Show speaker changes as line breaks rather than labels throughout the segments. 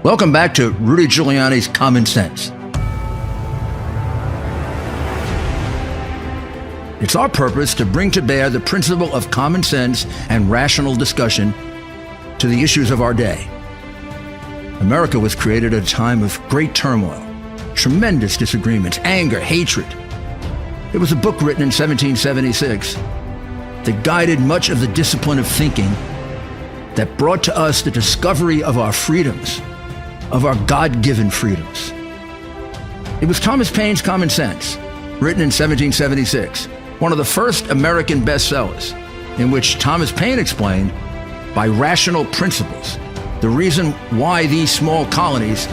Welcome back to Rudy Giuliani's Common Sense. It's our purpose to bring to bear the principle of common sense and rational discussion to the issues of our day. America was created at a time of great turmoil, tremendous disagreements, anger, hatred. There was a book written in 1776 that guided much of the discipline of thinking that brought to us the discovery of our freedoms, of our God-given freedoms. It was Thomas Paine's Common Sense, written in 1776, one of the first American bestsellers, in which Thomas Paine explained, by rational principles, the reason why these small colonies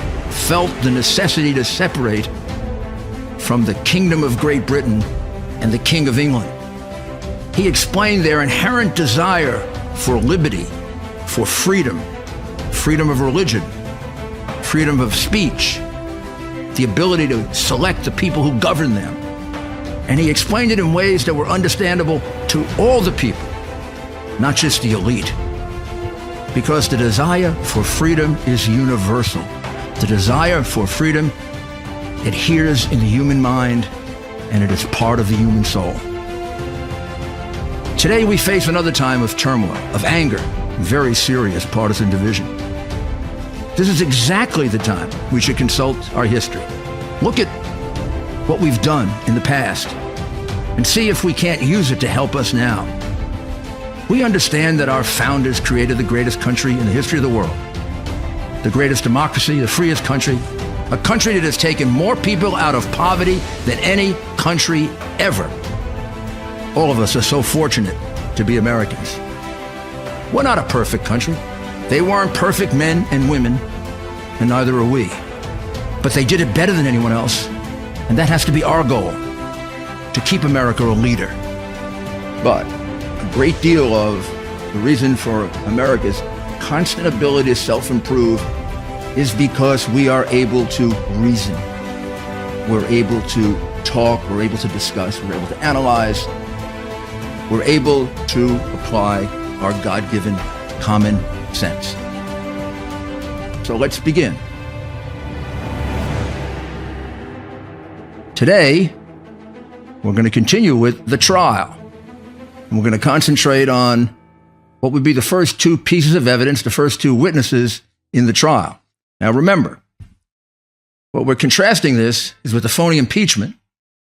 felt the necessity to separate from the Kingdom of Great Britain and the King of England. He explained their inherent desire for liberty, for freedom, freedom of religion, freedom of speech, the ability to select the people who govern them. And he explained it in ways that were understandable to all the people, not just the elite. Because the desire for freedom is universal. The desire for freedom adheres in the human mind, and it is part of the human soul. Today we face another time of turmoil, of anger, very serious partisan division. This is exactly the time we should consult our history. Look at what we've done in the past and see if we can't use it to help us now. We understand that our founders created the greatest country in the history of the world, the greatest democracy, the freest country, a country that has taken more people out of poverty than any country ever. All of us are so fortunate to be Americans. We're not a perfect country. They weren't perfect men and women, and neither are we. But they did it better than anyone else, and that has to be our goal, to keep America a leader. But a great deal of the reason for America's constant ability to self-improve is because we are able to reason. We're able to talk, we're able to discuss, we're able to analyze, we're able to apply our God-given common sense. So let's begin. Today, we're going to continue with the trial. And we're going to concentrate on what would be the first two pieces of evidence, the first two witnesses in the trial. Now remember, what we're contrasting this is with the phony impeachment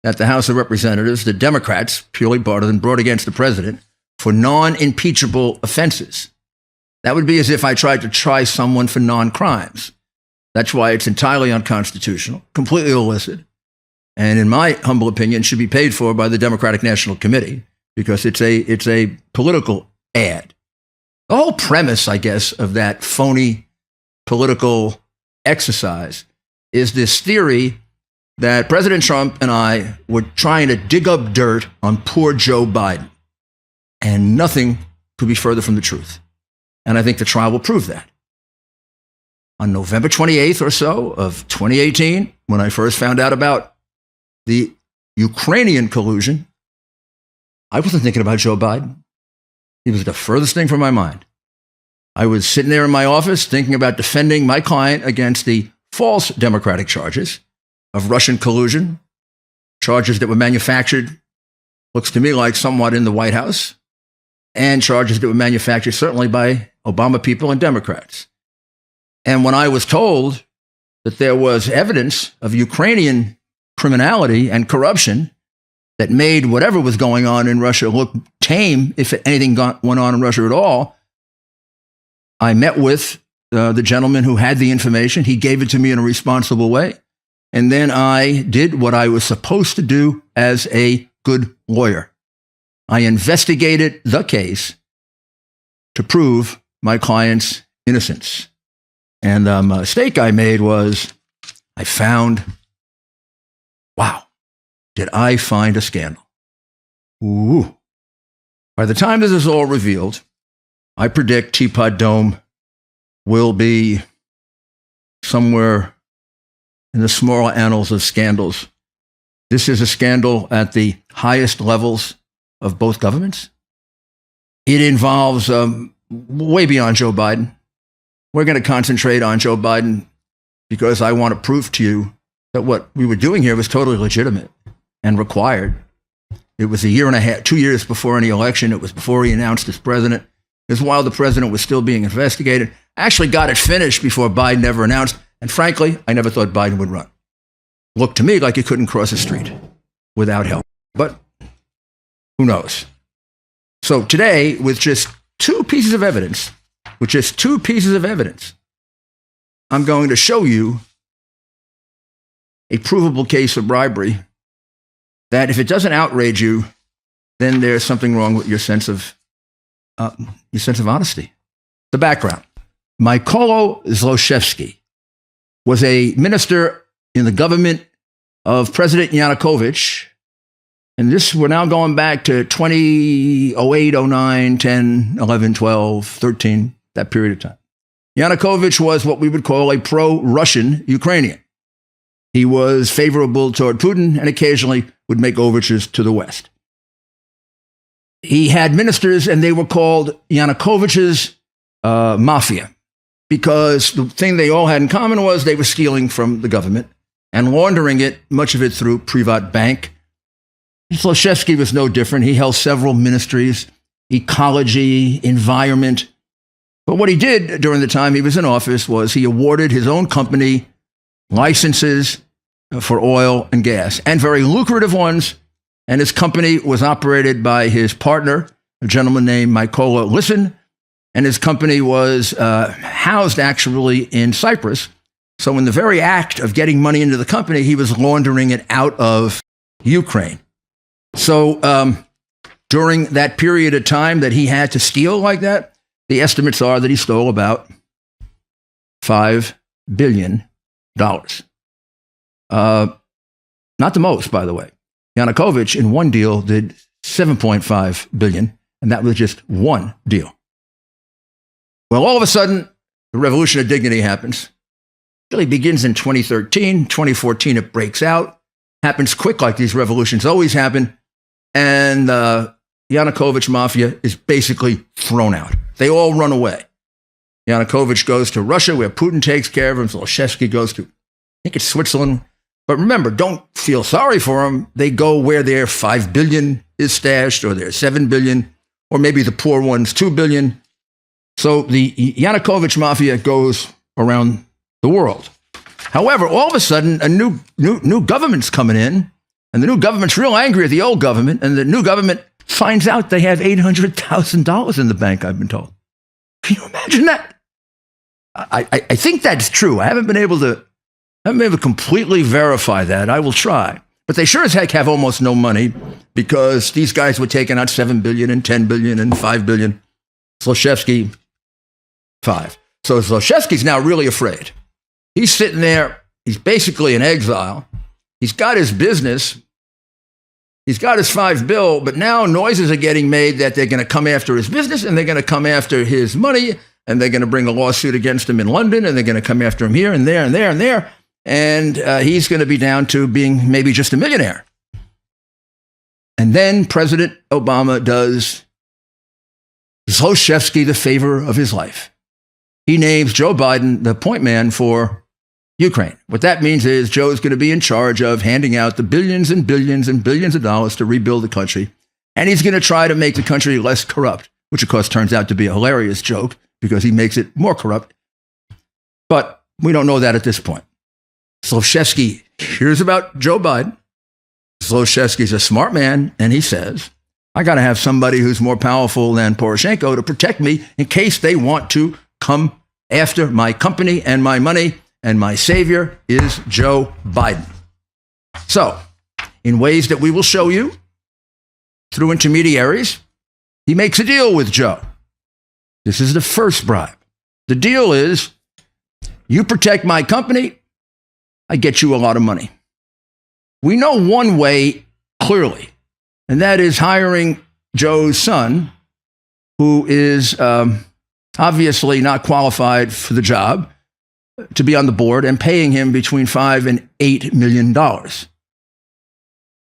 that the House of Representatives, the Democrats, purely partisan, brought against the president for non-impeachable offenses. That would be as if I tried to try someone for non-crimes. That's why it's entirely unconstitutional, completely illicit, and in my humble opinion, should be paid for by the Democratic National Committee because it's a political ad. The whole premise, I guess, of that phony political exercise is this theory that President Trump and I were trying to dig up dirt on poor Joe Biden. And nothing could be further from the truth. And I think the trial will prove that. On November 28th or so of 2018, when I first found out about the Ukrainian collusion, I wasn't thinking about Joe Biden. He was the furthest thing from my mind. I was sitting there in my office thinking about defending my client against the false Democratic charges of Russian collusion, charges that were manufactured, looks to me like somewhat in the White House, and charges that were manufactured certainly by Obama people and Democrats. And when I was told that there was evidence of Ukrainian criminality and corruption that made whatever was going on in Russia look tame, if anything went on in Russia at all, I met with the gentleman who had the information. He gave it to me in a responsible way. And then I did what I was supposed to do as a good lawyer. I investigated the case to prove my client's innocence. And the mistake I made was I found, wow, did I find a scandal? Ooh. By the time this is all revealed, I predict Teapot Dome will be somewhere in the smaller annals of scandals. This is a scandal at the highest levels of both governments. It involves way beyond Joe Biden. We're going to concentrate on Joe Biden because I want to prove to you that what we were doing here was totally legitimate and required. It was a year and a half, 2 years before any election. It was before he announced as president. It was while the president was still being investigated. Actually got it finished before Biden ever announced. And frankly, I never thought Biden would run. Looked to me like he couldn't cross a street without help. But who knows? So today, with just two pieces of evidence, I'm going to show you a provable case of bribery that if it doesn't outrage you, then there's something wrong with your sense of honesty. The background. Mykola Zlochevsky was a minister in the government of President Yanukovych. And this, we're now going back to 2008, 09, 10, 11, 12, 13, that period of time. Yanukovych was what we would call a pro-Russian Ukrainian. He was favorable toward Putin and occasionally would make overtures to the West. He had ministers, and they were called Yanukovych's mafia, because the thing they all had in common was they were stealing from the government and laundering it, much of it through Privat Bank. Zlochevsky was no different. He held several ministries, ecology, environment. But what he did during the time he was in office was he awarded his own company licenses for oil and gas, and very lucrative ones. And his company was operated by his partner, a gentleman named Mykola Listen, and his company was housed actually in Cyprus. So in the very act of getting money into the company, he was laundering it out of Ukraine. So during that period of time that he had to steal like that, the estimates are that he stole about $5 billion. Not the most, by the way. Yanukovych in one deal did $7.5 billion, and that was just one deal. Well, all of a sudden, the revolution of dignity happens. It really begins in 2013. 2014, it breaks out. Happens quick, like these revolutions always happen. And Yanukovych mafia is basically thrown out. They all run away. Yanukovych goes to Russia, where Putin takes care of him. Zlochevsky goes to, I think it's Switzerland. But remember, don't feel sorry for them. They go where their $5 billion is stashed, or their $7 billion, or maybe the poor one's $2 billion. So the Yanukovych mafia goes around the world. However, all of a sudden, a new government's coming in, and the new government's real angry at the old government, and the new government finds out they have $800,000 in the bank, I've been told. Can you imagine that? I think that's true. I haven't been able to completely verify that. I will try. But they sure as heck have almost no money, because these guys were taking out $7 billion and $10 billion and $5 billion. Zlochevsky, 5. So Zlochevsky's now really afraid. He's sitting there. He's basically in exile. He's got his business. He's got his $5 billion, but now noises are getting made that they're going to come after his business, and they're going to come after his money, and they're going to bring a lawsuit against him in London, and they're going to come after him here and there and there and there. And he's going to be down to being maybe just a millionaire. And then President Obama does Zlochevsky the favor of his life. He names Joe Biden the point man for Ukraine. What that means is Joe's going to be in charge of handing out the billions and billions and billions of dollars to rebuild the country. And he's going to try to make the country less corrupt, which of course turns out to be a hilarious joke because he makes it more corrupt. But we don't know that at this point. Zlochevsky hears about Joe Biden. Zlochevsky's a smart man, and he says, I got to have somebody who's more powerful than Poroshenko to protect me in case they want to come after my company and my money, and my savior is Joe Biden. So, in ways that we will show you, through intermediaries, he makes a deal with Joe. This is the first bribe. The deal is, you protect my company, I get you a lot of money. We know one way clearly, and that is hiring Joe's son, who is obviously not qualified for the job, to be on the board, and paying him between $5 and $8 million.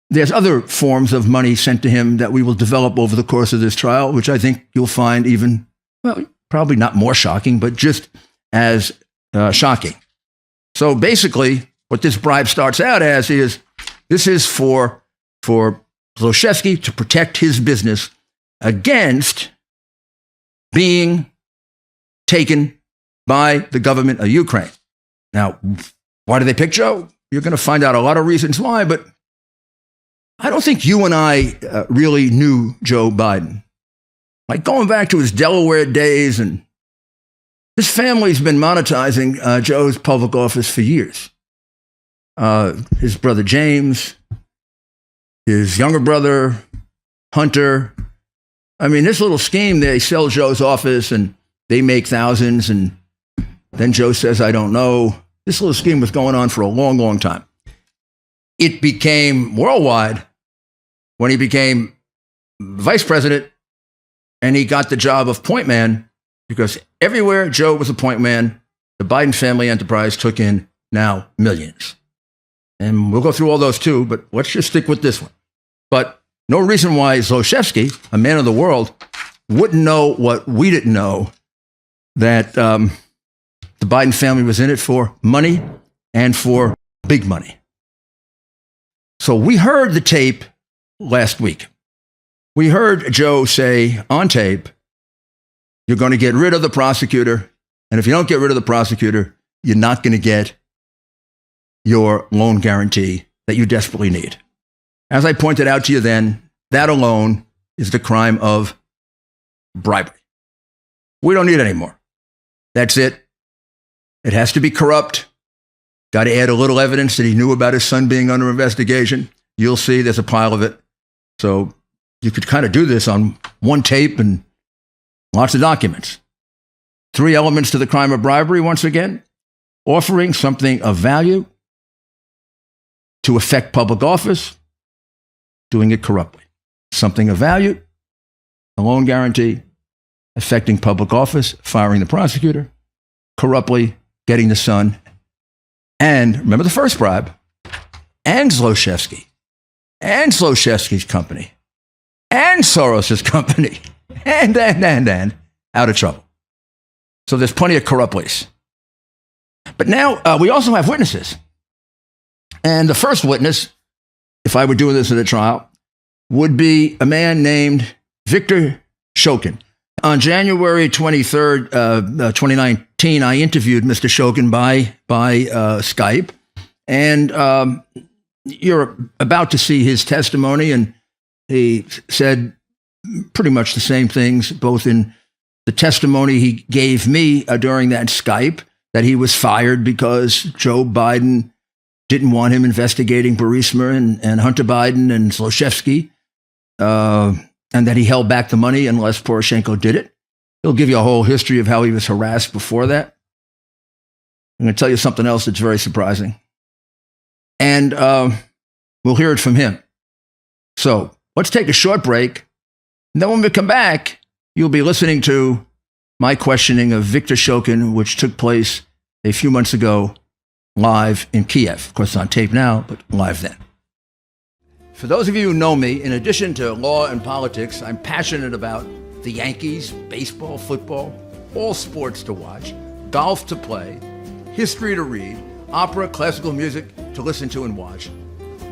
There's other forms of money sent to him that we will develop over the course of this trial, which I think you'll find even, well, probably not more shocking, but just as shocking. So basically, what this bribe starts out as is, this is for Zlochevsky to protect his business against being taken by the government of Ukraine. Now, why do they pick Joe? You're going to find out a lot of reasons why, but I don't think you and I really knew Joe Biden. Like going back to his Delaware days, and his family's been monetizing Joe's public office for years. His brother James, his younger brother Hunter. I mean, this little scheme, they sell Joe's office and they make thousands, and then Joe says, I don't know. This little scheme was going on for a long, long time. It became worldwide when he became vice president and he got the job of point man, because everywhere Joe was a point man, the Biden family enterprise took in now millions. And we'll go through all those too, but let's just stick with this one. But no reason why Zlochevsky, a man of the world, wouldn't know what we didn't know, that the Biden family was in it for money and for big money. So we heard the tape last week. We heard Joe say on tape, you're going to get rid of the prosecutor, and if you don't get rid of the prosecutor, you're not going to get your loan guarantee that you desperately need. As I pointed out to you then, that alone is the crime of bribery. We don't need any more. That's it. It has to be corrupt. Got to add a little evidence that he knew about his son being under investigation. You'll see there's a pile of it. So you could kind of do this on one tape and lots of documents. 3 elements to the crime of bribery, once again. Offering something of value to affect public office, doing it corruptly. Something of value, a loan guarantee, affecting public office, firing the prosecutor, corruptly getting the son, and remember the first bribe, and Zlochevsky, and Zlochevsky's company, and Soros's company, and out of trouble. So there's plenty of corruptlies. But now we also have witnesses. And the first witness, if I were doing this at a trial, would be a man named Viktor Shokin. On January 23rd, 2019, I interviewed Mr. Shokin by Skype. And you're about to see his testimony, and he said pretty much the same things, both in the testimony he gave me during that Skype, that he was fired because Joe Biden didn't want him investigating Burisma and Hunter Biden and Zlochevsky, and that he held back the money unless Poroshenko did it. He'll give you a whole history of how he was harassed before that. I'm going to tell you something else that's very surprising. And we'll hear it from him. So let's take a short break. And then when we come back, you'll be listening to my questioning of Viktor Shokin, which took place a few months ago live in Kiev. Of course, on tape now, but live then. For those of you who know me, in addition to law and politics, I'm passionate about the Yankees, baseball, football, all sports to watch, golf to play, history to read, opera, classical music to listen to and watch,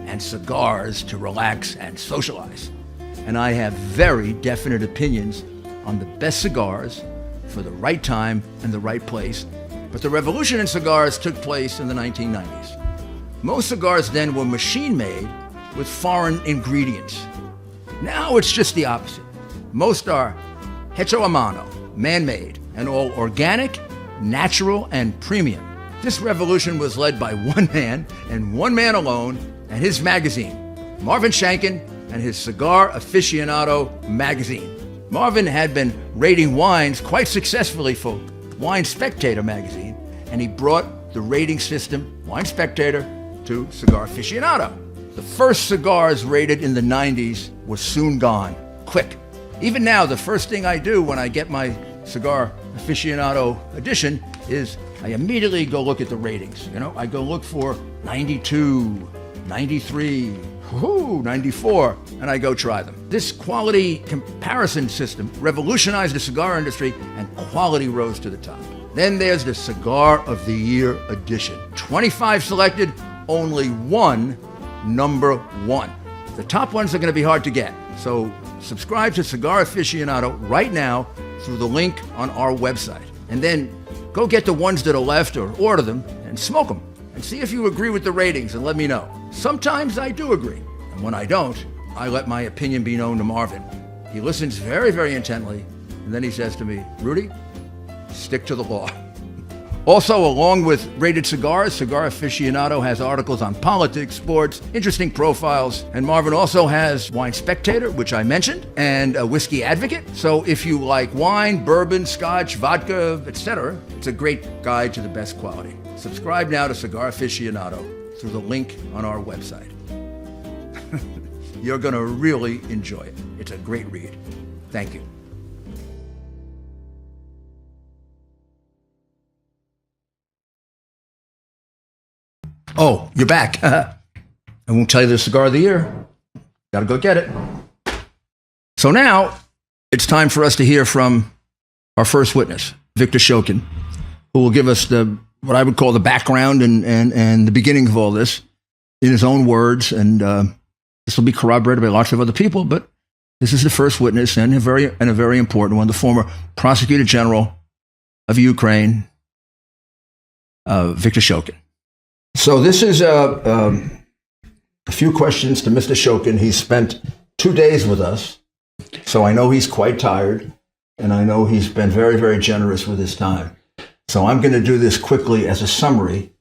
and cigars to relax and socialize. And I have very definite opinions on the best cigars for the right time and the right place. But the revolution in cigars took place in the 1990s. Most cigars then were machine-made with foreign ingredients. Now it's just the opposite. Most are hecho a mano, man-made, and all organic, natural, and premium. This revolution was led by one man, and one man alone, and his magazine, Marvin Shanken and his Cigar Aficionado magazine. Marvin had been rating wines quite successfully for Wine Spectator magazine, and he brought the rating system, Wine Spectator, to Cigar Aficionado. The first cigars rated in the 90s were soon gone, quick. Even now, the first thing I do when I get my Cigar Aficionado edition is I immediately go look at the ratings. I go look for 92, 93, 94, and I go try them. This quality comparison system revolutionized the cigar industry, and quality rose to the top. Then there's the Cigar of the Year edition. 25 selected, only one number one. The top ones are going to be hard to get. So subscribe to Cigar Aficionado right now through the link on our website. And then go get the ones that are left or order them and smoke them and see if you agree with the ratings and let me know. Sometimes I do agree. And when I don't, I let my opinion be known to Marvin. He listens very, very intently. And then he says to me, Rudy, stick to the law. Also, along with Rated Cigars, Cigar Aficionado has articles on politics, sports, interesting profiles, and Marvin also has Wine Spectator, which I mentioned, and a Whiskey Advocate. So if you like wine, bourbon, scotch, vodka, etc., it's a great guide to the best quality. Subscribe now to Cigar Aficionado through the link on our website. You're going to really enjoy it. It's a great read. Thank you. Oh, you're back. I won't tell you the Cigar of the Year. Got to go get it. So now it's time for us to hear from our first witness, Viktor Shokin, who will give us what I would call the background and the beginning of all this in his own words. And this will be corroborated by lots of other people, but this is the first witness and a very important one, the former Prosecutor General of Ukraine, Viktor Shokin. So this is a few questions to Mr. Shokin. He spent 2 days with us, so I know he's quite tired, and I know he's been very, very generous with his time. So I'm going to do this quickly as a summary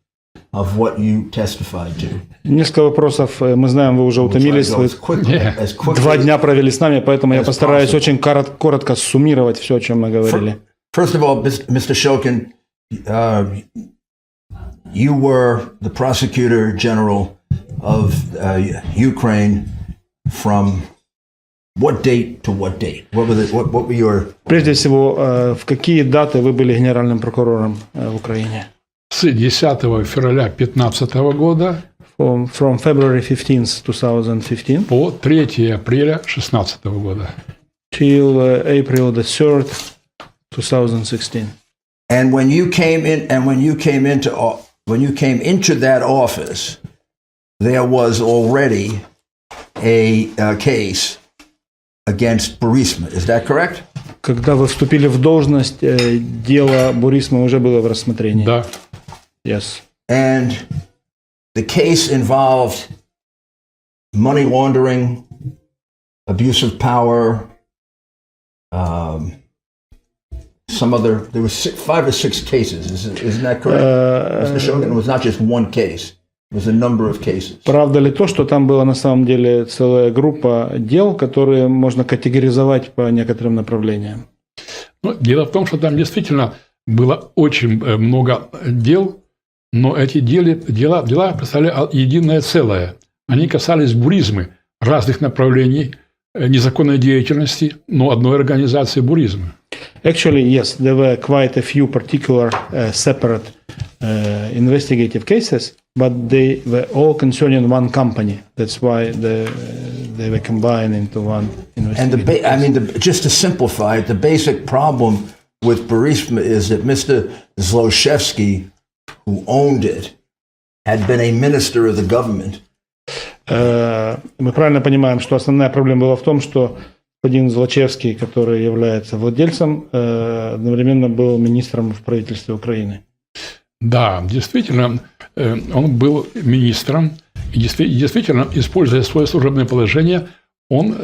of what you testified to.
Несколько вопросов. Мы знаем, вы уже утомились. Вы 2 дня провели с нами, поэтому я постараюсь очень коротко суммировать все, о чем мы говорили.
First of all, Mr. Shokin, you were the Prosecutor General of Ukraine from what date to what date? What were your...
Прежде всего, в какие даты вы были генеральным прокурором в Украине?
С 10 февраля 2015 года
From February 15, 2015
по 3 апреля 2016 года.
Till April the 3rd, 2016.
And when you came into that office, there was already a case against Burisma. Is that correct?
Когда вы вступили в должность, дело Бурисма уже было в рассмотрении.
Да.
Yes.
And the case involved money laundering, abuse of power, there were 5 or 6 cases. Isn't that correct? Mr. Shokin, it was not just one case. It was a number of cases.
Правда ли то, что там была на самом деле целая группа дел, которые можно категоризовать по некоторым направлениям?
Ну, дело в том, что там действительно было очень много дел, но эти дела представляли единое целое. Они касались буризмы, разных направлений незаконной деятельности, но одной организации буризмы.
Actually, yes, there were quite a few particular separate investigative cases, but they were all concerning one company. That's why they were combined into one investigative
And just to simplify it, the basic problem with Burisma is that Mr. Zlochevsky, who owned it, had been a minister of the government.
Мы правильно понимаем, что основная проблема была в том, что господин Злочевский, который является владельцем, одновременно был министром в правительстве Украины.
Да, действительно, он был министром, и действительно, используя свое служебное положение, он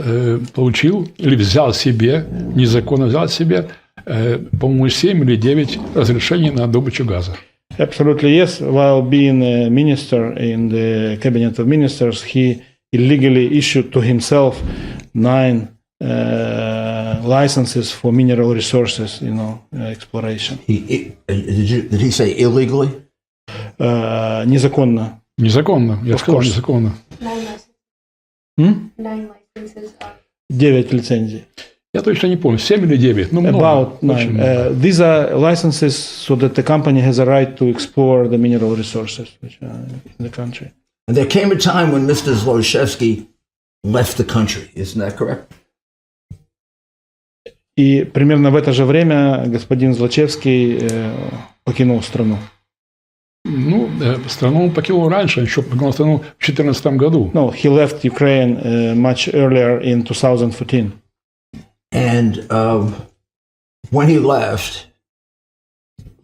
получил или незаконно взял себе, по-моему, 7 или 9 разрешений на добычу газа.
Absolutely, yes. While being a minister in the cabinet of ministers, he illegally issued to himself 9 licenses for mineral resources, exploration.
Did he say illegally?
Незаконно.
Незаконно, я сказал незаконно.
9 лицензий.
Я точно не помню, 7 или 9. Ну,
About 9. These are licenses so that the company has a right to explore the mineral resources which are in the country.
And there came a time when Mr. Zlochevsky left the country. Isn't that correct?
И примерно в это же время господин Злочевский покинул страну.
Ну, страну он покинул раньше, еще покинул страну в 2014 году.
No, he left Ukraine much earlier in 2014.
And when he left,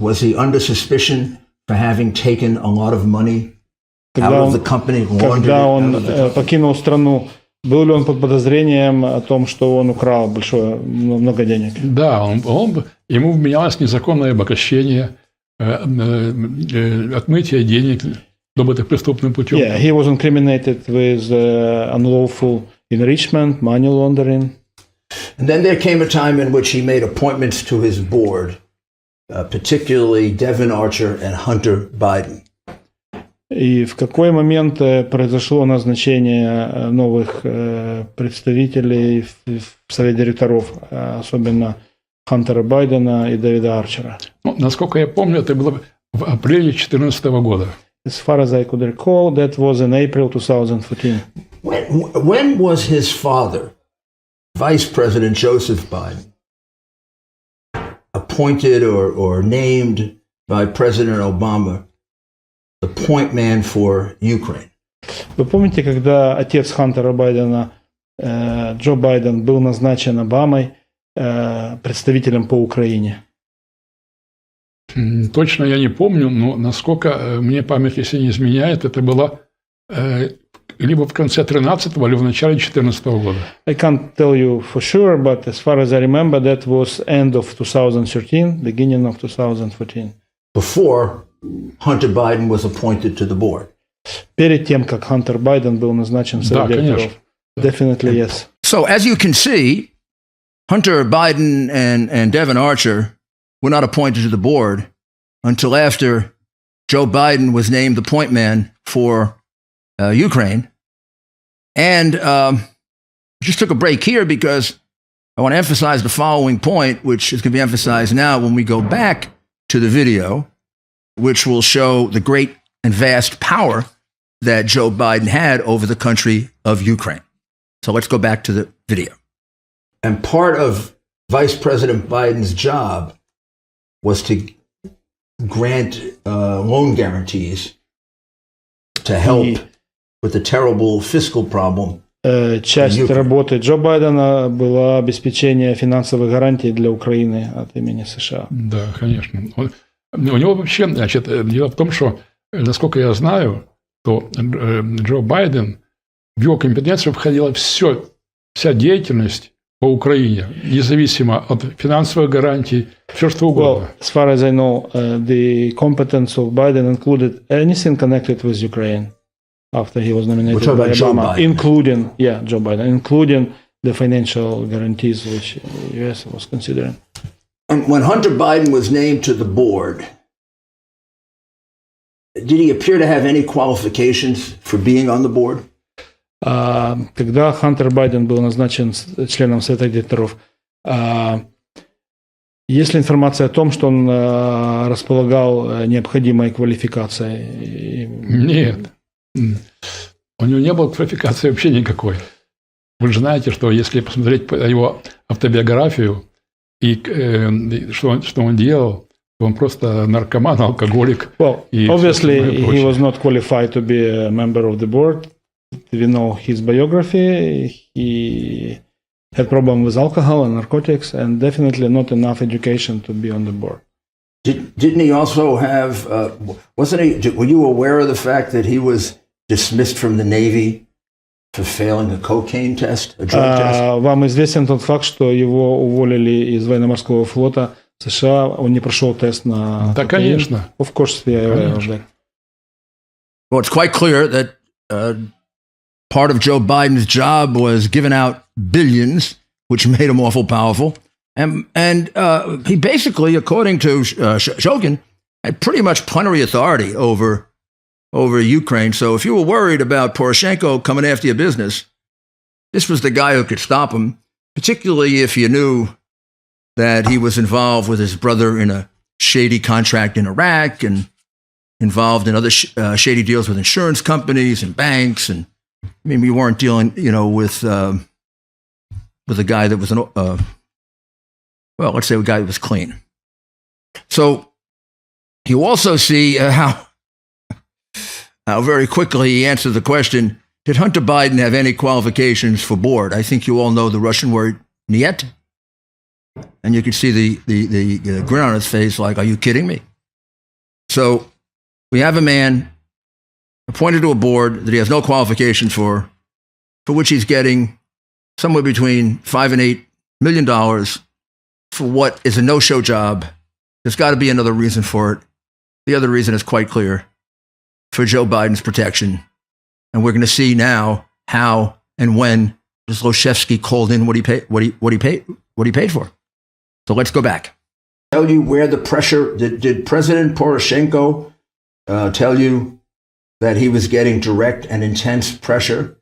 was he under suspicion for having taken a lot of money out of the company?
Когда он покинул страну, был ли он под подозрением о том, что он украл много денег?
Да, ему вменялось незаконное обогащение, отмытие денег, добытых преступным путем.
Yeah, he was incriminated with unlawful enrichment, money laundering.
And then there came a time in which he made appointments to his board, particularly Devin Archer and Hunter Biden.
И в какой момент произошло назначение новых представителей в совет директоров, особенно Хантера Байдена и Дэвида Арчера?
Ну, насколько я помню, это было в апреле 2014 года.
As far as I could recall, that was in April 2014.
When was his father, Vice President Joseph Biden, appointed or named by President Obama the point man for Ukraine?
Вы помните, когда отец Хантера Байдена, Джо Байден, был назначен Обамой представителем по Украине?
Точно я не помню, но насколько мне память, если не изменяет, это было либо в конце 2013 или в начале 2014 года.
I can't tell you for sure, but as far as I remember, that was end of 2013, beginning of 2014.
Before Hunter Biden was appointed to the board.
Перед тем, как Хантер Байден был назначен в совет директоров. Definitely yes.
So as you can see, Hunter Biden and Devin Archer were not appointed to the board until after Joe Biden was named the point man for Ukraine. And just took a break here because I want to emphasize the following point, which is going to be emphasized now when we go back to the video, which will show the great and vast power that Joe Biden had over the country of Ukraine. So let's go back to the video. And part of Vice President Biden's job was to grant loan guarantees to help with the terrible fiscal problem.
Часть работы Джо Байдена была обеспечение финансовых гарантий для Украины от имени США.
Да, конечно. У него вообще, значит, дело в том, что, насколько я знаю, то Джо Байден, в его компетенцию входила вся деятельность по Украине, независимо от финансовых гарантий, все что угодно.
Well, as far as I know, the competence of Biden included anything connected with Ukraine after he was nominated by Obama, including Joe Biden, including the financial guarantees which the U.S. was considering.
And when Hunter Biden was named to the board, did he appear to have any qualifications for being on the board?
Когда Хантер Байден был назначен членом совета директоров, есть ли информация о том, что он располагал необходимой квалификацией?
Нет. У него не было квалификации вообще никакой. Вы же знаете, что если посмотреть его автобиографию и что он делал, то он просто наркоман, алкоголик.
Well, obviously he was not qualified to be a member of the board. We know his biography. He had problems with alcohol and narcotics, and definitely not enough education to be on the board.
Didn't he also have? Wasn't he? Were you aware of the fact that he was dismissed from the Navy for failing a cocaine test, a drug test?
Вам известен тот факт, что его уволили из военно-морского флота США, он не прошел тест на
Да, конечно.
Of course, я aware of that.
Well, it's quite clear that part of Joe Biden's job was giving out billions, which made him awful powerful. And he basically, according to Shokin, had pretty much plenary authority over Ukraine. So if you were worried about Poroshenko coming after your business, this was the guy who could stop him, particularly if you knew that he was involved with his brother in a shady contract in Iraq and involved in other shady deals with insurance companies and banks. And I mean, we weren't dealing, with a guy that was well, let's say a guy who was clean. So you also see how very quickly he answered the question, did Hunter Biden have any qualifications for board? I think you all know the Russian word "niet," and you can see the grin on his face like, are you kidding me? So we have a man appointed to a board that he has no qualifications for which he's getting somewhere between $5 and $8 million for what is a no-show job. There's got to be another reason for it. The other reason is quite clear: for Joe Biden's protection. And we're going to see now how and when Zlochevsky called in what he paid for. So let's go back. Tell you where the pressure did President Poroshenko tell you that he was getting direct and intense pressure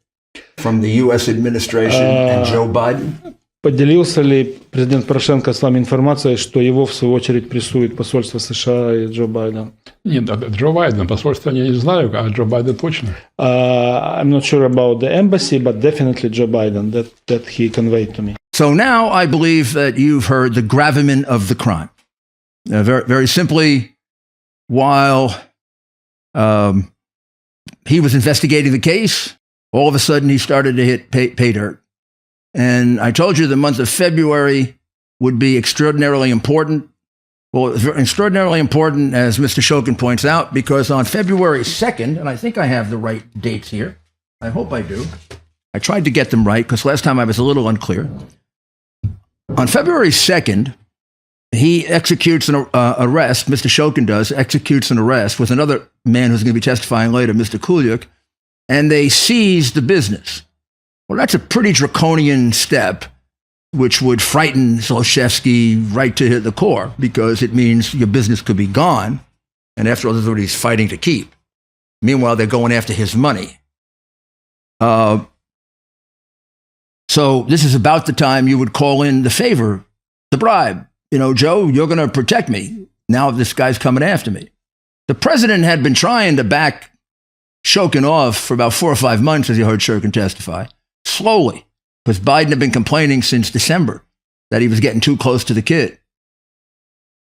from the U.S. administration and Joe Biden?
Поделился ли президент Порошенко с вами информацией, что его, в свою очередь, прессует посольство США и Джо Байден?
Нет, Джо Байден, посольство я не знаю, а Джо Байден точно.
I'm not sure about the embassy, but definitely Joe Biden, that he conveyed to me.
So now I believe that you've heard the gravamen of the crime. Very, very simply, while he was investigating the case, all of a sudden he started to hit pay dirt. And I told you the month of February would be extraordinarily important. Well, extraordinarily important, as Mr. Shokin points out, because on February 2nd, and I think I have the right dates here. I hope I do. I tried to get them right because last time I was a little unclear. On February 2nd, he executes an arrest, Mr. Shokin does, executes an arrest with another man who's going to be testifying later, Mr. Kulyuk, and they seize the business. Well, that's a pretty draconian step, which would frighten Zlochevsky right to the core, because it means your business could be gone. And after all, this is what he's fighting to keep. Meanwhile, they're going after his money. So this is about the time you would call in the favor, the bribe. You know, Joe, you're going to protect me. Now this guy's coming after me. The president had been trying to back Shokin off for about 4 or 5 months, as you heard Shokin testify, slowly, because Biden had been complaining since December that he was getting too close to the kid.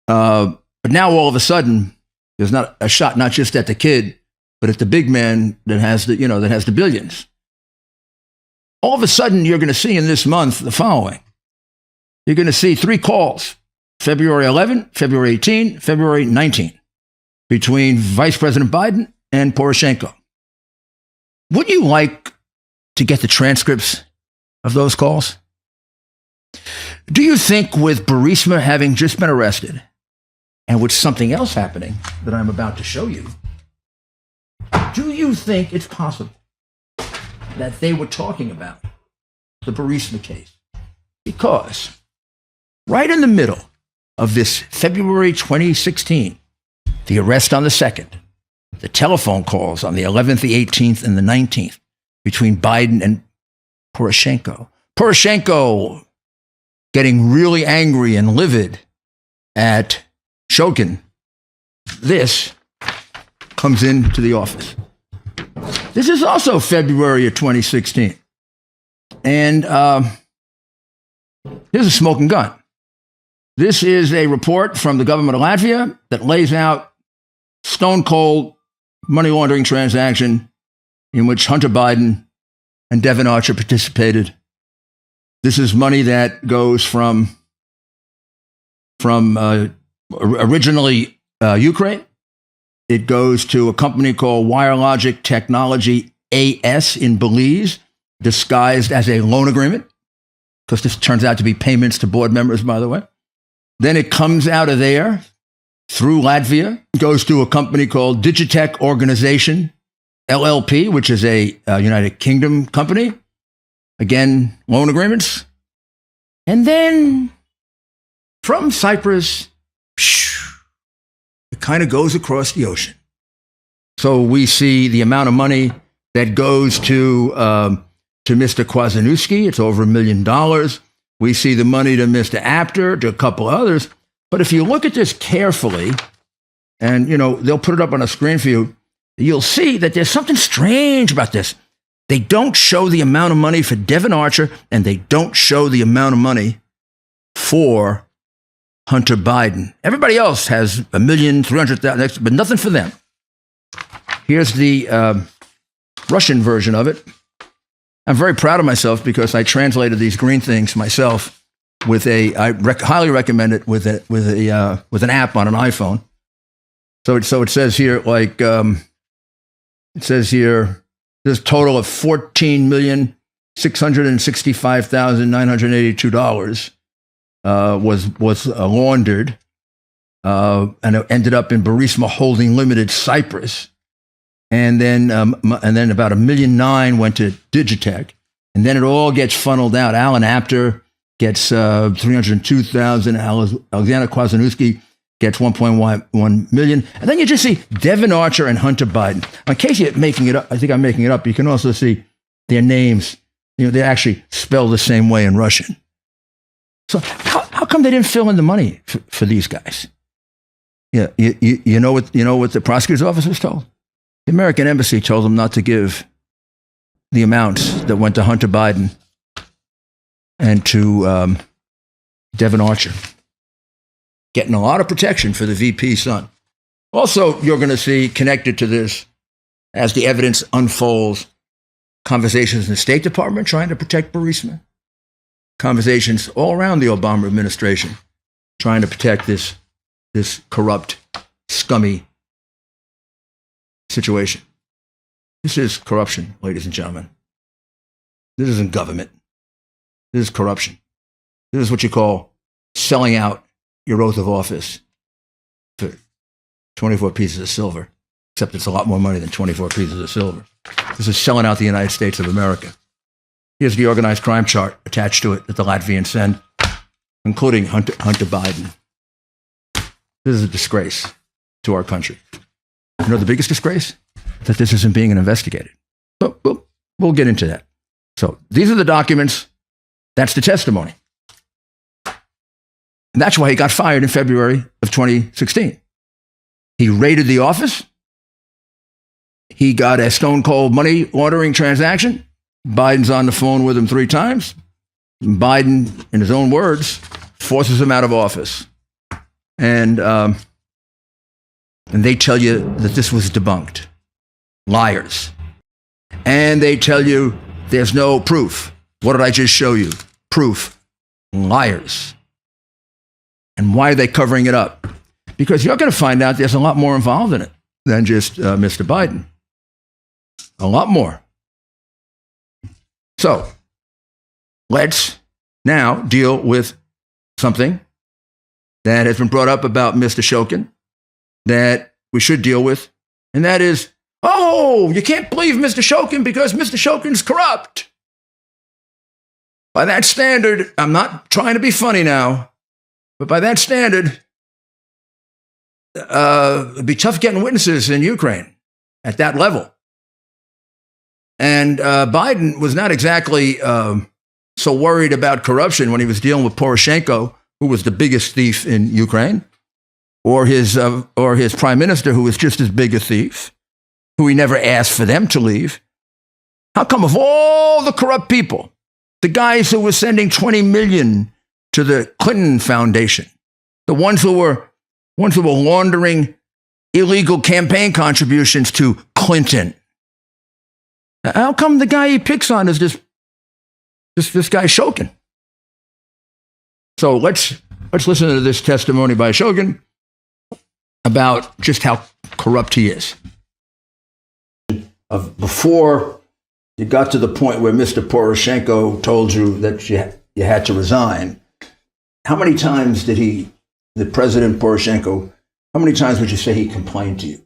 But now all of a sudden, there's not a shot not just at the kid, but at the big man that has the billions. All of a sudden, you're going to see in this month the following. You're going to see 3 calls, February 11, February 18, February 19, between Vice President Biden and Poroshenko. Would you like to get the transcripts of those calls? Do you think with Burisma having just been arrested and with something else happening that I'm about to show you, do you think it's possible that they were talking about the Burisma case? Because right in the middle of this February 2016, the arrest on the 2nd, the telephone calls on the 11th, the 18th, and the 19th between Biden and Poroshenko. Poroshenko getting really angry and livid at Shokin. This comes into the office. This is also February of 2016. And here's a smoking gun. This is a report from the government of Latvia that lays out stone cold money laundering transaction in which Hunter Biden and Devon Archer participated. This is money that goes from originally Ukraine. It goes to a company called WireLogic Technology AS in Belize, disguised as a loan agreement, because this turns out to be payments to board members, by the way. Then it comes out of there through Latvia, goes to a company called Digitech Organization, LLP, which is a United Kingdom company. Again, loan agreements. And then from Cyprus, it kind of goes across the ocean. So we see the amount of money that goes to Mr. Kwasniewski. It's over $1 million. We see the money to Mr. Apter, to a couple others. But if you look at this carefully, and they'll put it up on a screen for you, you'll see that there's something strange about this. They don't show the amount of money for Devon Archer, and they don't show the amount of money for Hunter Biden. Everybody else has 1,300,000, but nothing for them. Here's the Russian version of it. I'm very proud of myself because I translated these green things myself with highly recommend it with an app on an iPhone. So it says here, there's a total of $14,665,982 was laundered, and it ended up in Burisma Holding Limited, Cyprus. And then about $1.9 million went to Digitech, and then it all gets funneled out. Alan Apter gets $302,000. Alexander Kwasniewski gets $1.1 million, and then you just see Devin Archer and Hunter Biden. In case you're making it up, I think I'm making it up. You can also see their names. They actually spell the same way in Russian. So how come they didn't fill in the money for these guys? Yeah, you know what the prosecutor's office was told? The American embassy told them not to give the amounts that went to Hunter Biden and to Devin Archer. Getting a lot of protection for the VP's son. Also, you're going to see connected to this, as the evidence unfolds, conversations in the State Department trying to protect Burisma. Conversations all around the Obama administration trying to protect this corrupt, scummy situation. This is corruption, ladies and gentlemen. This isn't government. This is corruption. This is what you call selling out your oath of office for 24 pieces of silver, except it's a lot more money than 24 pieces of silver. This is selling out the United States of America. Here's the organized crime chart attached to it that the Latvians send, including Hunter Biden. This is a disgrace to our country. You know the biggest disgrace? That this isn't being investigated. But we'll get into that. So these are the documents. That's the testimony. And that's why he got fired in February of 2016. He raided the office. He got a stone cold money laundering transaction. Biden's on the phone with him 3 times. Biden, in his own words, forces him out of office. And they tell you that this was debunked. Liars. And they tell you there's no proof. What did I just show you? Proof. Liars. And why are they covering it up? Because you're going to find out there's a lot more involved in it than just Mr. Biden. A lot more. So, let's now deal with something that has been brought up about Mr. Shokin that we should deal with, and that is, oh, you can't believe Mr. Shokin because Mr. Shokin's corrupt. By that standard, I'm not trying to be funny now, but by that standard, it'd be tough getting witnesses in Ukraine at that level. And Biden was not exactly so worried about corruption when he was dealing with Poroshenko, who was the biggest thief in Ukraine, or his prime minister, who was just as big a thief, who he never asked for them to leave. How come of all the corrupt people, the guys who were sending $20 million to the Clinton Foundation, the ones who were laundering illegal campaign contributions to Clinton, how come the guy he picks on is this guy Shokin? So let's listen to this testimony by Shokin about just how corrupt he is. Before you got to the point where Mr. Poroshenko told you that you had to resign, how many times did the President Poroshenko, how many times would you say he complained to you?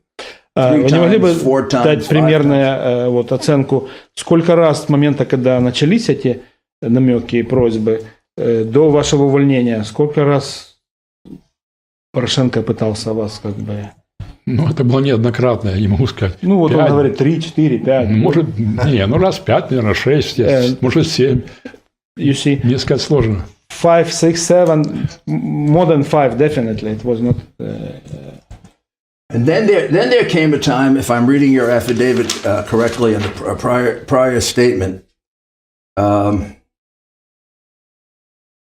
Вы не могли бы дать примерно оценку, сколько раз с момента, когда начались эти намеки и просьбы, до вашего увольнения, сколько раз Порошенко пытался вас как бы...
Ну, это было неоднократно, я не могу сказать.
Ну, вот 5. Он говорит 3, 4, 5.
Может, раз 5, наверное, 6, может 7.
You see?
Мне сказать сложно.
5, 6, 7, more than 5, definitely. It was not...
And then there came a time, if I'm reading your affidavit correctly in the prior statement,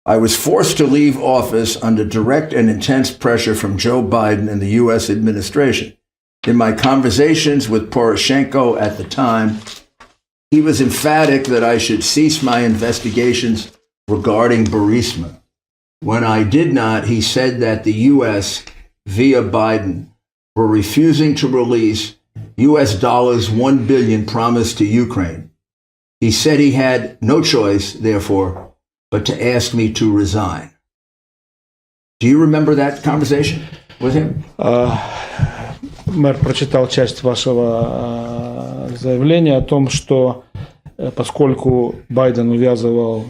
I was forced to leave office under direct and intense pressure from Joe Biden and the U.S. administration. In my conversations with Poroshenko at the time, he was emphatic that I should cease my investigations regarding Burisma. When I did not, he said that the U.S., via Biden, were refusing to release U.S. dollars $1 billion promised to Ukraine. He said he had no choice, therefore, but to ask me to resign. Do you remember that conversation with him?
Мэр прочитал часть вашего заявления о том, что поскольку Байден увязывал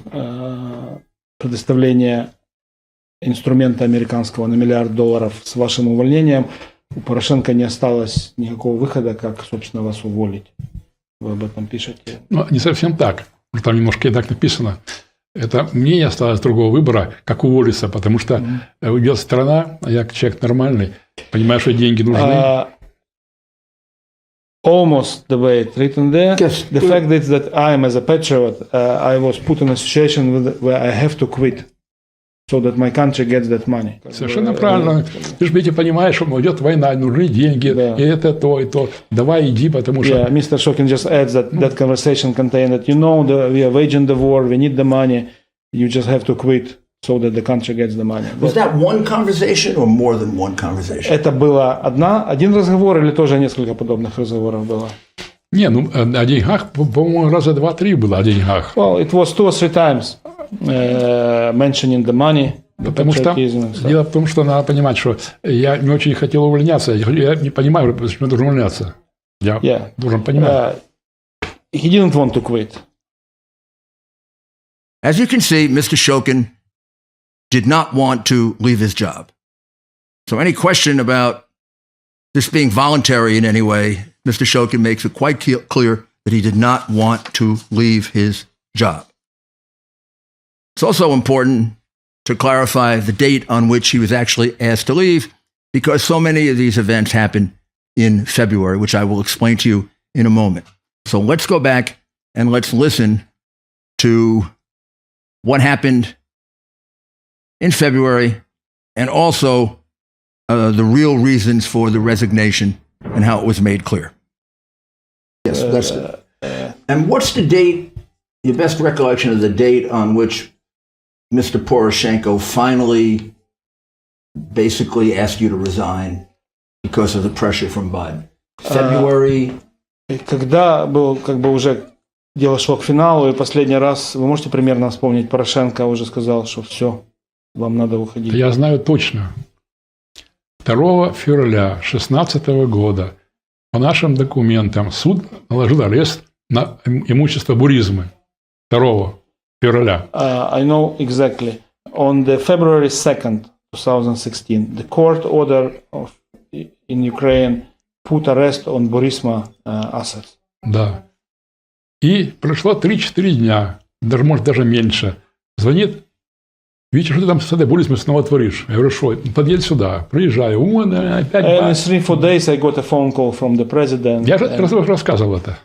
предоставление инструмента американского на $1 миллиард с вашим увольнением, у Порошенко не осталось никакого выхода, как, собственно, вас уволить. Вы об этом пишете?
Ну, не совсем так. Там немножко и так написано. Это мне не осталось другого выбора, как уволиться, потому что удел страна, а я человек нормальный, понимаю, что деньги нужны.
Almost the way it's written there. Yes. The fact is that I am, as a patriot, I was put in a situation where I have to quit so that my country gets that money.
Совершенно правильно. Ты же ведь понимаешь, что идет война, нужны деньги, и это то, и то. Давай иди, потому что...
Yeah, Mr. Shokin just adds that conversation contained that, we are waging the war, we need the money, you just have to quit so that the country gets the money.
Was that one conversation or more than one conversation?
Это было один разговор или тоже несколько подобных разговоров было?
Не, ну, о деньгах, по-моему, раза 2-3 было о деньгах.
Well, it was 2 or 3 times mentioning the money.
Потому что дело в том, что надо понимать, что я не очень хотел увольняться. Я не понимаю, почему я должен увольняться. Я должен понимать.
He didn't want to quit.
As you can see, Mr. Shokin did not want to leave his job. So any question about this being voluntary in any way, Mr. Shokin makes it quite clear that he did not want to leave his job. It's also important to clarify the date on which he was actually asked to leave, because so many of these events happened in February, which I will explain to you in a moment. So let's go back and let's listen to what happened in February, and also the real reasons for the resignation and how it was made clear. Yes, that's good. And what's the date, your best recollection of the date on which Mr. Poroshenko finally basically asked you to resign because of the pressure from Biden? February?
Когда был уже дело шло к финалу, и последний раз, вы можете примерно вспомнить, Порошенко уже сказал, что все, вам надо уходить.
Я знаю точно. 2 февраля 2016 года по нашим документам суд наложил арест на имущество Буризмы. 2 февраля.
I know exactly. On the February 2nd, 2016, the court order in Ukraine put arrest on Burisma assets.
Да. И прошло 3-4 дня, даже меньше. Звонит: Витя, что ты там с этой Бурисмой снова творишь? Я говорю: что? Подъедь сюда. Приезжаю. Он опять...
And in 3-4 days I got a phone call from the president.
Я рассказывал это.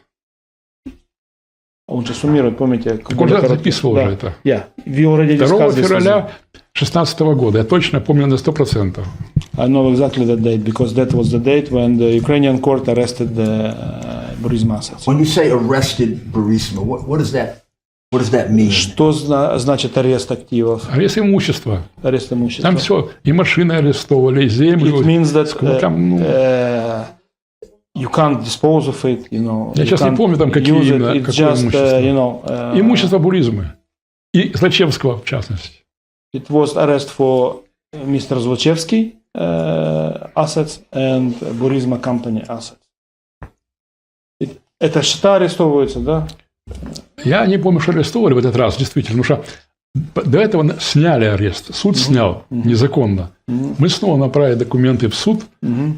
Он же суммирует, помните?
Так он же записывал уже это.
2
февраля 2016 года. Я точно помню на 100%.
I know exactly that date, because that was the date when the Ukrainian court arrested the Burisma assets.
When you say arrested Burisma, what does that mean?
Что значит арест активов?
Арест имущества.
Арест имущества.
Там все, и машины арестовали, и землю.
It means that you can't dispose of it,
Я сейчас не помню, там какие именно, какое имущество. Имущество Буризмы. И Злачевского, в частности.
It was arrest for Mr. Zlochevsky assets and Burisma company assets. Это счета арестовываются, да?
Я не помню, что арестовали в этот раз, действительно, потому что до этого сняли арест. Суд снял незаконно. Мы снова направили документы в суд,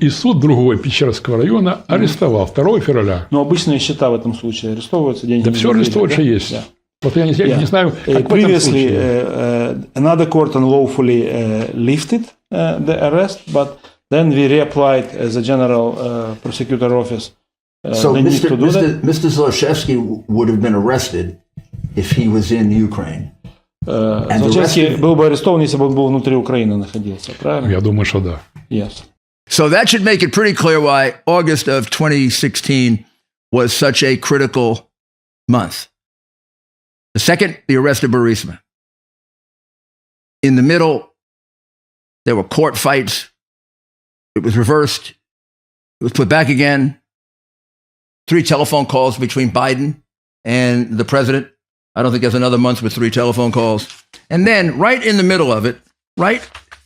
и суд другой Печерского района арестовал 2 февраля.
Но обычные счета в этом случае арестовываются, деньги.
Да все арестовывается есть.
Да.
Вот я не знаю, как в этом случае.
Another court unlawfully lifted the arrest, but then we reapplied as a general prosecutor office.
So Mr. Zlochevsky would have been arrested if he was in Ukraine.
Злочевский был бы арестован, если бы он был внутри Украины находился, правильно?
Я думаю, что да.
Yes.
So that should make it pretty clear why August of 2016 was such a critical month. The second, the arrest of Burisma. In the middle, there were court fights. It was reversed. It was put back again. 3 telephone calls between Biden and the president. I don't think there's another month with 3 telephone calls. And then right in the middle of it, right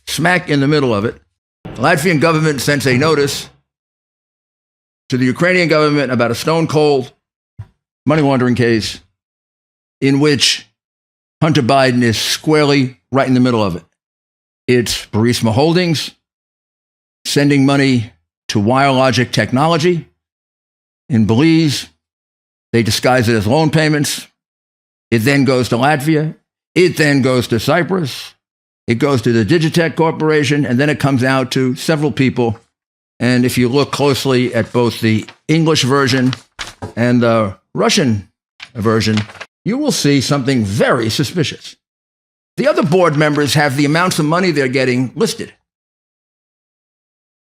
smack in the middle of it, the Latvian government sends a notice to the Ukrainian government about a stone-cold money laundering case in which Hunter Biden is squarely right in the middle of it. It's Burisma Holdings sending money to WireLogic Technology in Belize. They disguise it as loan payments. It then goes to Latvia. It then goes to Cyprus. It goes to the Digitech Corporation, and then it comes out to several people. And if you look closely at both the English version and the Russian version, you will see something very suspicious. The other board members have the amounts of money they're getting listed.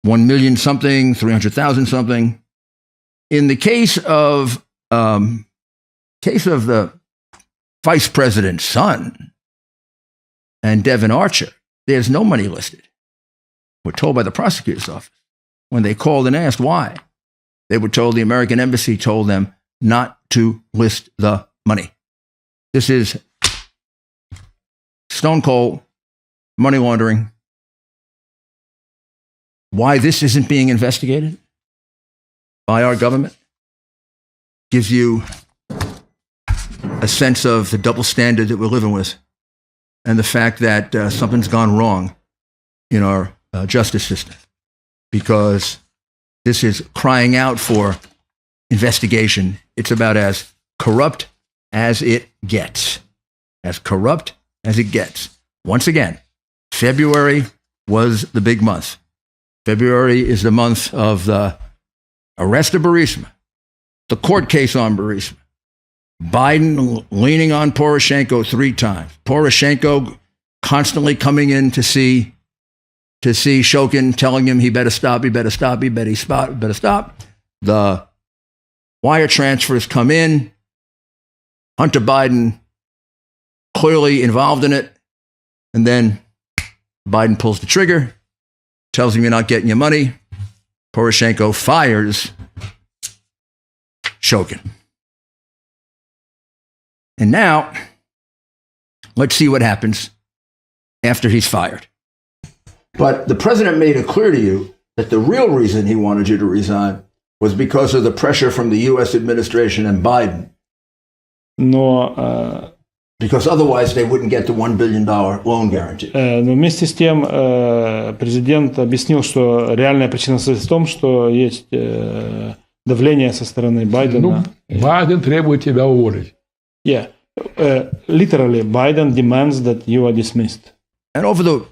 1 million something, 300,000 something. In the case of the vice president's son and Devin Archer, there's no money listed. We're told by the prosecutor's office. When they called and asked why, they were told the American embassy told them not to list the money. This is stone cold money laundering. Why this isn't being investigated by our government gives you a sense of the double standard that we're living with and the fact that something's gone wrong in our justice system, because this is crying out for investigation. It's about as corrupt as it gets. As corrupt as it gets. Once again, February was the big month. February is the month of the arrest of Burisma, the court case on Burisma, Biden leaning on Poroshenko 3 times, Poroshenko constantly coming in to see Shokin, telling him he better stop, he better stop, he better stop. The wire transfers come in, Hunter Biden clearly involved in it, and then Biden pulls the trigger, tells him you're not getting your money. Poroshenko fires Shokin. And now, let's see what happens after he's fired. But the president made it clear to you that the real reason he wanted you to resign was because of the pressure from the U.S. administration and Biden.
Но
Because otherwise they wouldn't get the $1 billion loan guarantee.
Но вместе с тем президент объяснил, что реальная причина состоит в том, что есть давление со стороны Байдена.
Байден требует тебя уволить.
Yeah, literally, Biden demands that you are dismissed.
And over the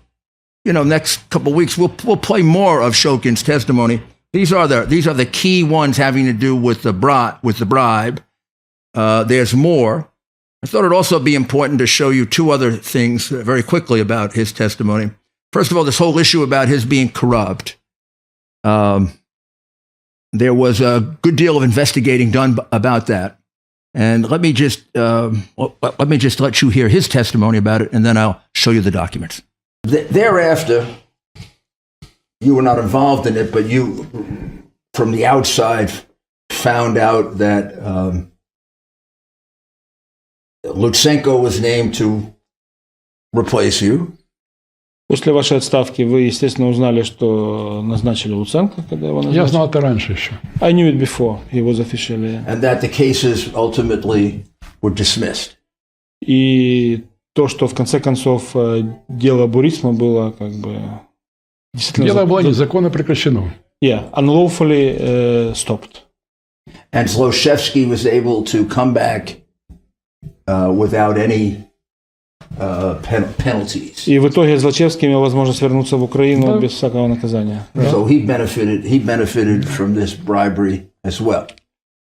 next couple of weeks, we'll play more of Shokin's testimony. These are the key ones having to do with the bribe. There's more. I thought it'd also be important to show you 2 other things very quickly about his testimony. First of all, this whole issue about his being corrupt. There was a good deal of investigating done about that. And let me just let you hear his testimony about it, and then I'll show you the documents. Thereafter, you were not involved in it, but you, from the outside, found out that Lutsenko was named to replace you.
После вашей отставки вы, естественно, узнали, что назначили Луценко, когда его назначили.
Я знал это раньше еще.
I knew it before he was officially.
And that the cases ultimately were dismissed.
И то, что в конце концов дело Бурисма было как бы
Дело было незаконно прекращено.
Yeah, unlawfully stopped.
And Zlochevsky was able to come back without any penalties.
И в итоге Злочевский имел возможность вернуться в Украину без всякого наказания.
So he benefited from this bribery as well.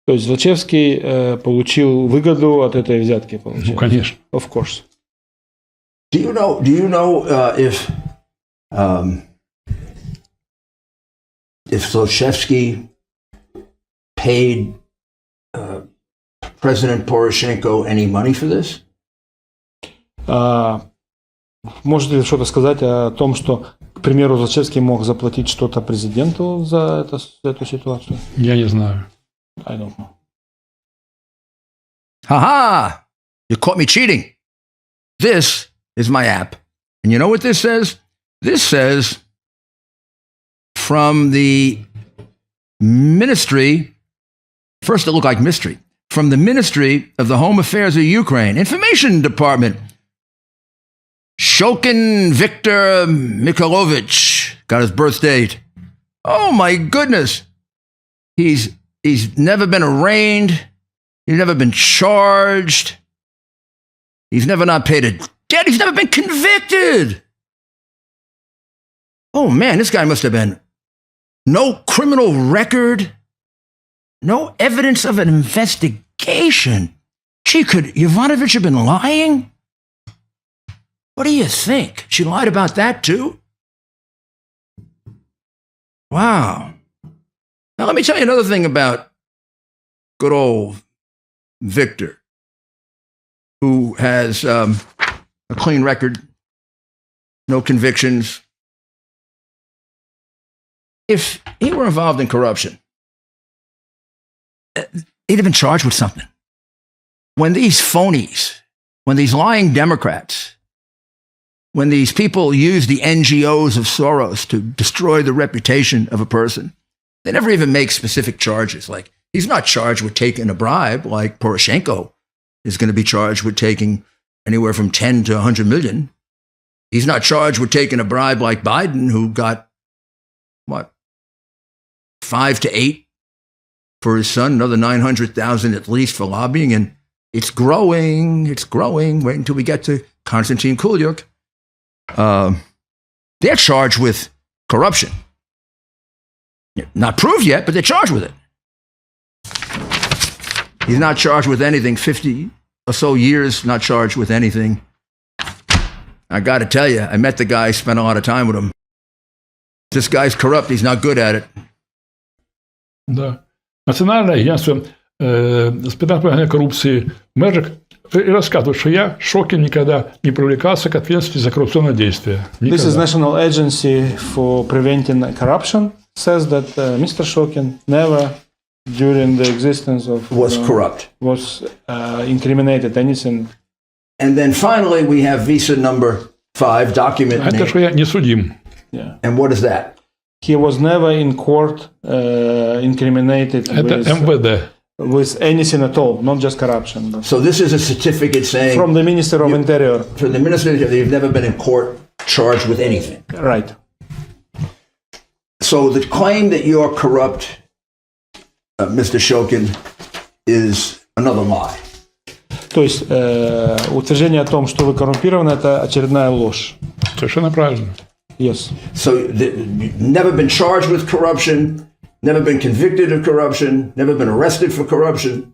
То есть Злочевский получил выгоду от этой взятки, получается.
Ну, конечно.
Of course.
Do you know if Zlochevsky paid President Poroshenko any money for this?
Можете ли что-то сказать о том, что, к примеру, Злочевский мог заплатить что-то президенту за эту ситуацию?
Я не знаю.
I don't know.
Ha! You caught me cheating. This is my app. And you know what this says? This says from the ministry, first it looked like mystery, from the Ministry of the Home Affairs of Ukraine, Information Department. Shokin Viktor Mikhailovich got his birth date. Oh my goodness. He's never been arraigned. He's never been charged. He's never not paid a debt. He's never been convicted. Oh man, this guy must have been no criminal record, no evidence of an investigation. Gee, could Yovanovitch have been lying? What do you think? She lied about that too? Wow. Now let me tell you another thing about good old Viktor, who has a clean record, no convictions. If he were involved in corruption, he'd have been charged with something. When these phonies, when these lying Democrats, when these people use the NGOs of Soros to destroy the reputation of a person, they never even make specific charges. Like, he's not charged with taking a bribe like Poroshenko is going to be charged with taking anywhere from 10 to 100 million. He's not charged with taking a bribe like Biden, who got, 5 to 8 for his son, another 900,000 at least for lobbying. And it's growing. Wait until we get to Konstantin Kulyuk. They're charged with corruption. Not proved yet, but they're charged with it. He's not charged with anything. 50 or so years, not charged with anything. I got to tell you, I met the guy, spent a lot of time with him. This guy's corrupt. He's not good at it.
Да. Национальное агентство спецпрограммы коррупции Мэджик рассказывает, что я, Шокин, никогда не привлекался к ответственности за коррупционные действия. Никогда.
This is National Agency for Preventing Corruption. Says that Mr. Shokin never, during the existence of
was corrupt,
was incriminated anything.
And then finally, we have visa number 5, document
Это
name.
что я не судим.
Yeah.
And what is that?
He was never in court incriminated
Это МВД.
with anything at all, not just corruption. But
So this is a certificate saying
from the Minister of Interior.
from the minister that you've never been in court charged with anything.
Right.
So the claim that you're corrupt, Mr. Shokin, is another lie.
То есть утверждение о том, что вы коррумпированы, это очередная ложь.
Совершенно правильно.
Yes.
So you've never been charged with corruption, never been convicted of corruption, never been arrested for corruption,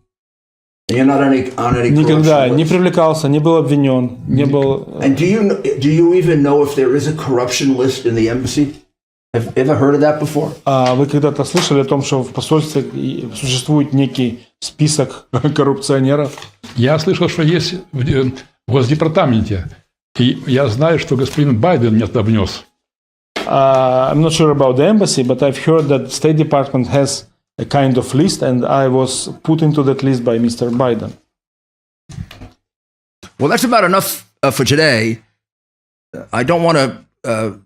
and you're not on any
Никогда
corruption
не
list.
привлекался, не был обвинен, не был.
And do you even know if there is a corruption list in the embassy? Have you ever heard of that before?
А вы когда-то слышали о том, что в посольстве существует некий список коррупционеров?
Я слышал, что есть в Госдепартаменте. И я знаю, что господин Байден мне это внес.
I'm not sure about the embassy, but I've heard that the State Department has a kind of list, and I was put into that list by Mr. Biden.
Well, that's about enough for today. I don't want to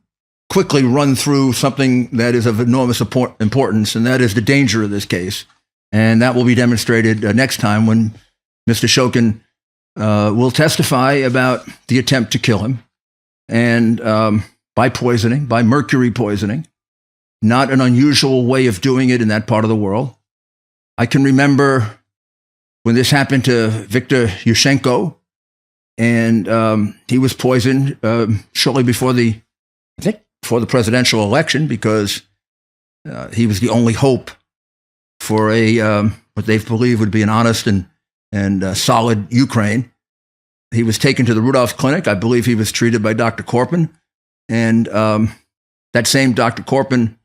quickly run through something that is of enormous importance, and that is the danger of this case. And that will be demonstrated next time when Mr. Shokin will testify about the attempt to kill him, and by poisoning, by mercury poisoning, not an unusual way of doing it in that part of the world. I can remember when this happened to Viktor Yushchenko, and he was poisoned shortly before the presidential election because he was the only hope for what they believe would be an honest and solid Ukraine. he was taken to the Rudolph Clinic. I believe he was treated by Dr. Korpin. And that same Dr. Korpin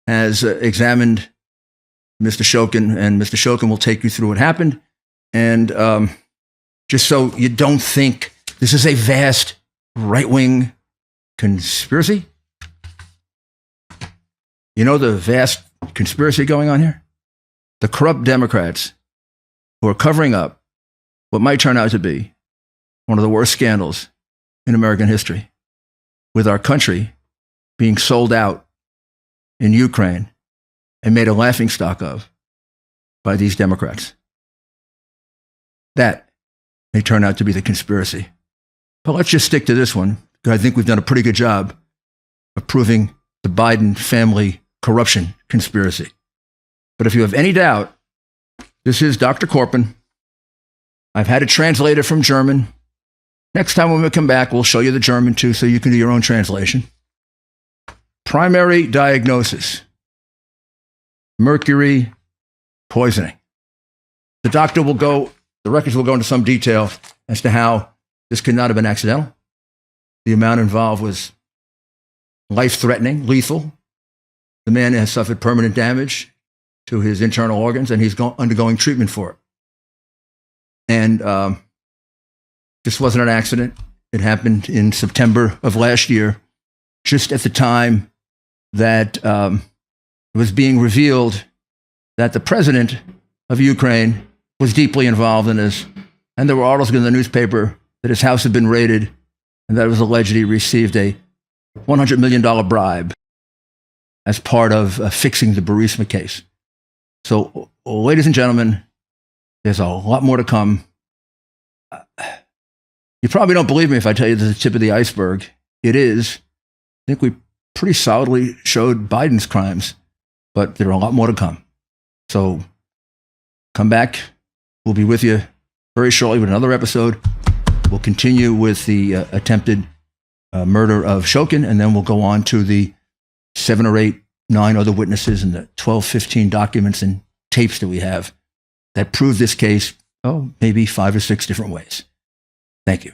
has examined Mr. Shokin, and Mr. Shokin will take you through what happened. And just so you don't think this is a vast right-wing conspiracy. You know the vast conspiracy going on here? The corrupt Democrats who are covering up what might turn out to be one of the worst scandals in American history, with our country being sold out in Ukraine and made a laughingstock of by these Democrats. That may turn out to be the conspiracy. But let's just stick to this one, because I think we've done a pretty good job of proving the Biden family corruption conspiracy. But if you have any doubt, this is Dr. Korpin. I've had it translated from German. Next time when we come back, we'll show you the German too, so you can do your own translation. Primary diagnosis: mercury poisoning. The records will go into some detail as to how this could not have been accidental. The amount involved was life-threatening, lethal. The man has suffered permanent damage to his internal organs, and he's undergoing treatment for it. And this wasn't an accident. It happened in September of last year, just at the time that it was being revealed that the president of Ukraine was deeply involved in this. And there were articles in the newspaper that his house had been raided, and that it was alleged he received a $100 million bribe as part of fixing the Burisma case. So, ladies and gentlemen, there's a lot more to come. You probably don't believe me if I tell you this is the tip of the iceberg. It is. I think we pretty solidly showed Biden's crimes, but there are a lot more to come. So come back. We'll be with you very shortly with another episode. We'll continue with the attempted murder of Shokin, and then we'll go on to the 7 or 8, 9 other witnesses and the 12, 15 documents and tapes that we have that prove this case, maybe 5 or 6 different ways. Thank you.